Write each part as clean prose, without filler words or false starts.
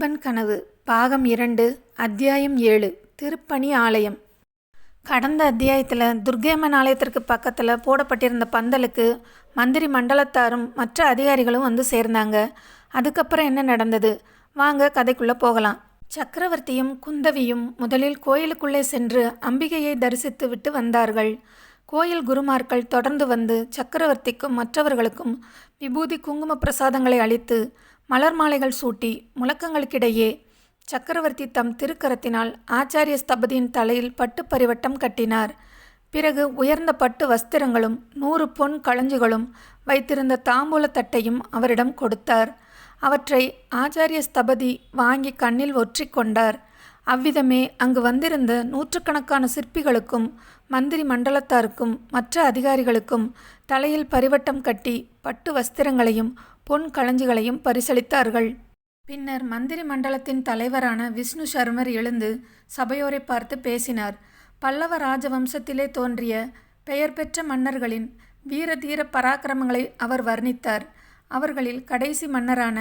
பார்த்திபன் கனவு பாகம் 2 அத்தியாயம் 7 திருப்பணி ஆலயம். கடந்த அத்தியாயத்தில் துர்க்கையம்மன் ஆலயத்திற்கு பக்கத்தில் போடப்பட்டிருந்த பந்தலுக்கு மந்திரி மண்டலத்தாரும் மற்ற அதிகாரிகளும் வந்து சேர்ந்தாங்க. அதுக்கப்புறம் என்ன நடந்தது? வாங்க கதைக்குள்ளே போகலாம். சக்கரவர்த்தியும் குந்தவியும் முதலில் கோயிலுக்குள்ளே சென்று அம்பிகையை தரிசித்து விட்டு வந்தார்கள். கோயில் குருமார்கள் தொடர்ந்து வந்து சக்கரவர்த்திக்கும் மற்றவர்களுக்கும் விபூதி குங்கும பிரசாதங்களை அளித்து மலர் மாலைகள் சூட்டி முழக்கங்களுக்கிடையே சக்கரவர்த்தி தம் திருக்கரத்தினால் ஆச்சாரிய ஸ்தபதியின் தலையில் பட்டு பரிவட்டம் கட்டினார். பிறகு உயர்ந்த பட்டு வஸ்திரங்களும் 100 பொன் களஞ்சுகளும் வைத்திருந்த தாம்பூல தட்டையும் அவரிடம் கொடுத்தார். அவற்றை ஆச்சாரிய ஸ்தபதி வாங்கி கண்ணில் ஒற்றி கொண்டார். அவ்விதமே அங்கு வந்திருந்த 100கணக்கான சிற்பிகளுக்கும் மந்திரி மண்டலத்தாருக்கும் மற்ற அதிகாரிகளுக்கும் தலையில் பரிவட்டம் கட்டி பட்டு வஸ்திரங்களையும் பொன் களஞ்சுகளையும் பரிசளித்தார்கள். பின்னர் மந்திரி மண்டலத்தின் தலைவரான விஷ்ணு சர்மர் எழுந்து சபையோரை பார்த்து பேசினார். பல்லவ ராஜவம்சத்திலே தோன்றிய பெயர் பெற்ற மன்னர்களின் வீர தீர பராக்கிரமங்களை அவர் வர்ணித்தார். அவர்களில் கடைசி மன்னரான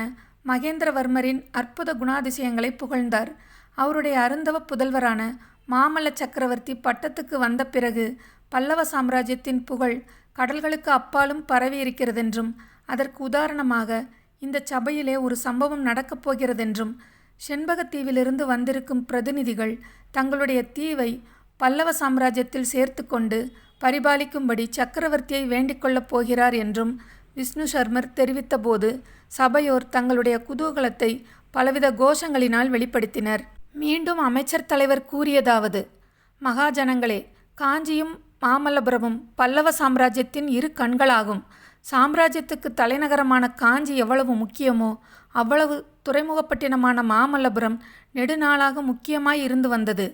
மகேந்திரவர்மரின் அற்புத குணாதிசயங்களை புகழ்ந்தார். அவருடைய அருந்தவ புதல்வரான மாமல்ல சக்கரவர்த்தி பட்டத்துக்கு வந்த பிறகு பல்லவ சாம்ராஜ்யத்தின் புகழ் கடல்களுக்கு அப்பாலும் பரவி இருக்கிறதென்றும், அதற்கு உதாரணமாக இந்த சபையிலே ஒரு சம்பவம் நடக்கப் போகிறதென்றும், செண்பகத்தீவிலிருந்து வந்திருக்கும் பிரதிநிதிகள் தங்களுடைய தீவை பல்லவ சாம்ராஜ்யத்தில் சேர்த்து கொண்டு பரிபாலிக்கும்படி சக்கரவர்த்தியை வேண்டிக் கொள்ளப் போகிறார் என்றும் விஷ்ணு சர்மர் தெரிவித்தபோது சபையோர் தங்களுடைய குதூகலத்தை பலவித கோஷங்களினால் வெளிப்படுத்தினர். மீண்டும் அமைச்சர் தலைவர் கூறியதாவது: மகாஜனங்களே, காஞ்சியும் மாமல்லபுரமும் பல்லவ சாம்ராஜ்யத்தின் இரு கண்களாகும். சாம்ராஜ்யத்துக்கு தலைநகரமான காஞ்சி எவ்வளவு முக்கியமோ அவ்வளவு துறைமுகப்பட்டினமான மாமல்லபுரம் நெடுநாளாக முக்கியமாய் இருந்து வந்தது.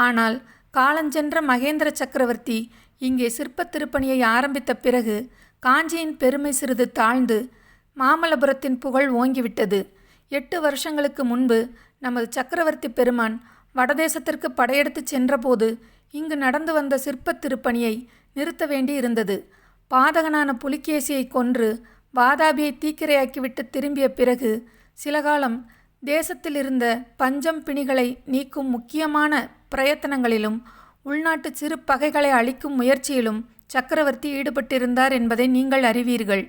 ஆனால் காலஞ்சென்ற மகேந்திர சக்கரவர்த்தி இங்கே சிற்ப திருப்பணியை ஆரம்பித்த பிறகு காஞ்சியின் பெருமை சிறிது தாழ்ந்து மாமல்லபுரத்தின் புகழ் ஓங்கிவிட்டது. 8 வருஷங்களுக்கு முன்பு நமது சக்கரவர்த்தி பெருமான் வடதேசத்திற்கு படையெடுத்து சென்றபோது இங்கு நடந்து வந்த சிற்ப திருப்பணியை நிறுத்த வேண்டி இருந்தது. பாதகனான புலிகேசியை கொன்று வாதாபியை தீக்கிரையாக்கிவிட்டு திரும்பிய பிறகு சில காலம் தேசத்தில் இருந்த பஞ்சம் பிணிகளை நீக்கும் முக்கியமான பிரயத்தனங்களிலும் உள்நாட்டு சிறு பகைகளை அழிக்கும் முயற்சியிலும் சக்கரவர்த்தி ஈடுபட்டிருந்தார் என்பதை நீங்கள் அறிவீர்கள்.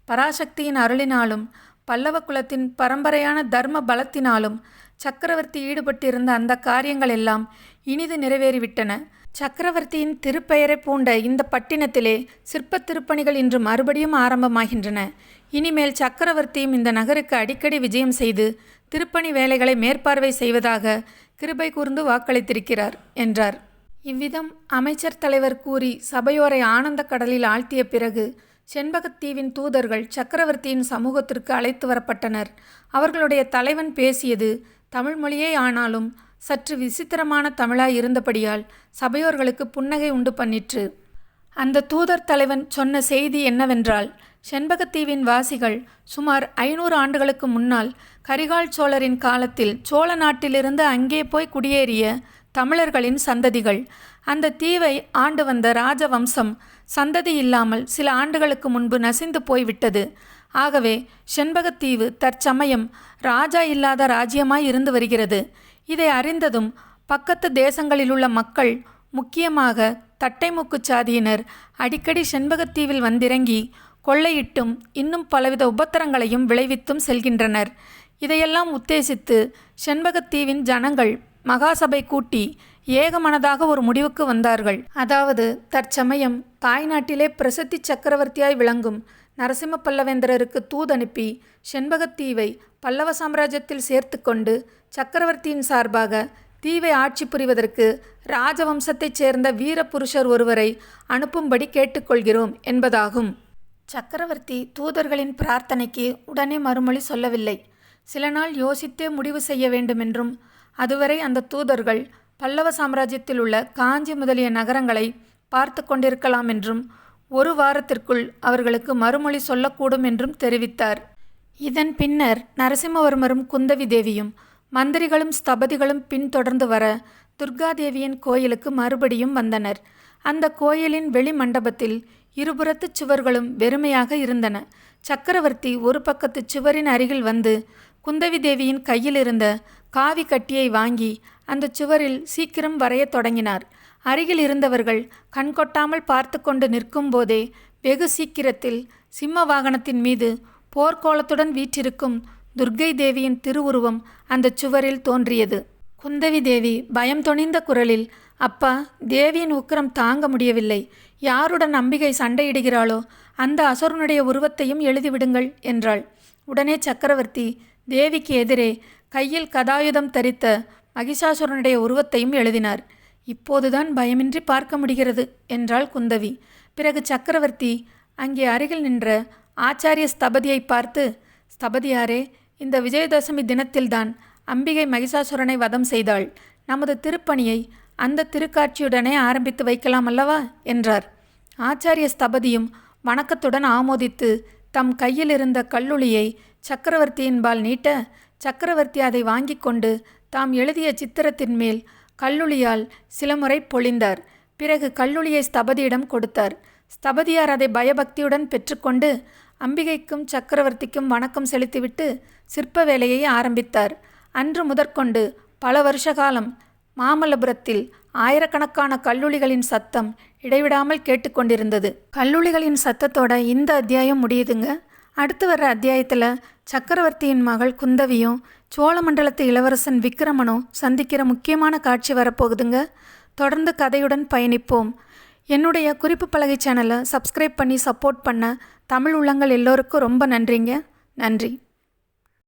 பராசக்தியின் அருளினாலும் பல்லவ குலத்தின் பரம்பரையான தர்ம பலத்தினாலும் சக்கரவர்த்தி ஈடுபட்டிருந்த அந்த காரியங்கள் எல்லாம் இனிது நிறைவேறிவிட்டன. சக்கரவர்த்தியின் திருப்பெயரை பூண்ட இந்த பட்டினத்திலே சிற்ப திருப்பணிகள் இன்று மறுபடியும் ஆரம்பமாகின்றன. இனிமேல் சக்கரவர்த்தியும் இந்த நகருக்கு அடிக்கடி விஜயம் செய்து திருப்பணி வேலைகளை மேற்பார்வை செய்வதாக கிருபை கூர்ந்து வாக்களித்திருக்கிறார் என்றார். இவ்விதம் அமைச்சர் தலைவர் கூறி சபையோரை ஆனந்த கடலில் ஆழ்த்திய பிறகு செண்பகத்தீவின் தூதர்கள் சக்கரவர்த்தியின் சமூகத்திற்கு அழைத்து வரப்பட்டனர். அவர்களுடைய தலைவன் பேசியது தமிழ் மொழியே ஆனாலும் சற்று விசித்திரமான தமிழாய் இருந்தபடியால் சபையோர்களுக்கு புன்னகை உண்டு பண்ணிற்று. அந்த தூதர் தலைவன் சொன்ன செய்தி என்னவென்றால், செண்பகத்தீவின் வாசிகள் சுமார் 500 ஆண்டுகளுக்கு முன்னால் கரிகால் சோழரின் காலத்தில் சோழ நாட்டிலிருந்து அங்கே போய் குடியேறிய தமிழர்களின் சந்ததிகள். அந்த தீவை ஆண்டு வந்த ராஜவம்சம் சந்ததி இல்லாமல் சில ஆண்டுகளுக்கு முன்பு நசிந்து போய்விட்டது. ஆகவே செண்பகத்தீவு தற்சமயம் ராஜா இல்லாத ராஜ்யமாய் இருந்து வருகிறது. இதை அறிந்ததும் பக்கத்து தேசங்களிலுள்ள மக்கள், முக்கியமாக தட்டைமுக்கு சாதியினர் அடிக்கடி செண்பகத்தீவில் வந்திறங்கி கொள்ளையிட்டும் இன்னும் பலவித உபத்திரங்களையும் விளைவித்தும் செல்கின்றனர். இதையெல்லாம் உத்தேசித்து செண்பகத்தீவின் ஜனங்கள் மகாசபை கூட்டி ஏகமனதாக ஒரு முடிவுக்கு வந்தார்கள். அதாவது தற்சமயம் தாய்நாட்டிலே பிரசித்தி சக்கரவர்த்தியாய் விளங்கும் நரசிம்ம பல்லவேந்திரருக்கு தூதனுப்பி செண்பகத்தீவை பல்லவ சாம்ராஜ்யத்தில் சேர்த்து கொண்டு சக்கரவர்த்தியின் சார்பாக தீவை ஆட்சி புரிவதற்கு ராஜவம்சத்தைச் சேர்ந்த வீர புருஷர் ஒருவரை அனுப்பும்படி கேட்டுக்கொள்கிறோம் என்பதாகும். சக்கரவர்த்தி தூதர்களின் பிரார்த்தனைக்கு உடனே மறுமொழி சொல்லவில்லை. சில நாள் யோசித்தே முடிவு செய்ய வேண்டுமென்றும், அதுவரை அந்த தூதர்கள் பல்லவ சாம்ராஜ்யத்தில் உள்ள காஞ்சி முதலிய நகரங்களை பார்த்து கொண்டிருக்கலாம் என்றும், 1 வாரத்திற்குள் அவர்களுக்கு மறுமொழி சொல்லக்கூடும் என்றும் தெரிவித்தார். இதன் பின்னர் நரசிம்மவர்மரும் குந்தவி தேவியும் மந்திரிகளும் ஸ்தபதிகளும் பின்தொடர்ந்து வர துர்காதேவியின் கோயிலுக்கு மறுபடியும் வந்தனர். அந்த கோயிலின் வெளி மண்டபத்தில் இருபுறத்து சுவர்களும் வெறுமையாக இருந்தன. சக்கரவர்த்தி ஒரு பக்கத்து சுவரின் அருகில் வந்து குந்தவி தேவியின் கையில் இருந்த காவி கட்டியை வாங்கி அந்த சுவரில் சீக்கிரம் வரையத் தொடங்கினார். அருகில் இருந்தவர்கள் கண்கொட்டாமல் பார்த்து கொண்டு நிற்கும்போதே வெகு சீக்கிரத்தில் சிம்ம வாகனத்தின் மீது போர்க்கோலத்துடன் வீற்றிருக்கும் துர்க்கை தேவியின் திருவுருவம் அந்த சுவரில் தோன்றியது. குந்தவி தேவி பயம் தொனிந்த குரலில், அப்பா, தேவியின் உக்கிரம் தாங்க முடியவில்லை. யாருடன் அம்பிகை சண்டையிடுகிறாளோ அந்த அசுரனுடைய உருவத்தையும் எழுதிவிடுங்கள் என்றாள். உடனே சக்கரவர்த்தி தேவிக்கு எதிரே கையில் கதாயுதம் தரித்த மகிஷாசுரனுடைய உருவத்தையும் எழுதினார். இப்போதுதான் பயமின்றி பார்க்க முடிகிறது என்றாள் குந்தவி. பிறகு சக்கரவர்த்தி அங்கே அருகில் நின்ற ஆச்சாரிய ஸ்தபதியை பார்த்து, ஸ்தபதியாரே, இந்த விஜயதசமி தினத்தில்தான் அம்பிகை மகிஷாசுரனை வதம் செய்தாள். நமது திருப்பணியை அந்த திருக்காட்சியுடனே ஆரம்பித்து வைக்கலாம் அல்லவா என்றார். ஆச்சாரிய ஸ்தபதியும் வணக்கத்துடன் ஆமோதித்து தம் கையில் இருந்த கல்லுளியை சக்கரவர்த்தியின்பால் நீட்ட, சக்கரவர்த்தி அதை வாங்கி கொண்டு தாம் எழுதிய சித்திரத்தின் மேல் கல்லுளியால் சில முறை பொழிந்தார். பிறகு கல்லுளியை ஸ்தபதியிடம் கொடுத்தார். ஸ்தபதியார் அதை பயபக்தியுடன் பெற்றுக்கொண்டு அம்பிகைக்கும் சக்கரவர்த்திக்கும் வணக்கம் செலுத்திவிட்டு சிற்ப வேலையை ஆரம்பித்தார். அன்று முதற்கொண்டு பல வருஷ காலம் மாமல்லபுரத்தில் ஆயிரக்கணக்கான கல்லுளிகளின் சத்தம் இடைவிடாமல் கேட்டுக்கொண்டிருந்தது. கல்லுளிகளின் சத்தத்தோட இந்த அத்தியாயம் முடியுதுங்க. அடுத்து வர்ற அத்தியாயத்தில் சக்கரவர்த்தியின் மகள் குந்தவியும் சோழ மண்டலத்து இளவரசன் விக்கிரமனும் சந்திக்கிற முக்கியமான காட்சி வரப்போகுதுங்க. தொடர்ந்து கதையுடன் பயணிப்போம். என்னுடைய குறிப்பு பலகை சேனலை சப்ஸ்கிரைப் பண்ணி சப்போர்ட் பண்ண தமிழ் உள்ளங்கள் எல்லோருக்கும் ரொம்ப நன்றிங்க. நன்றி.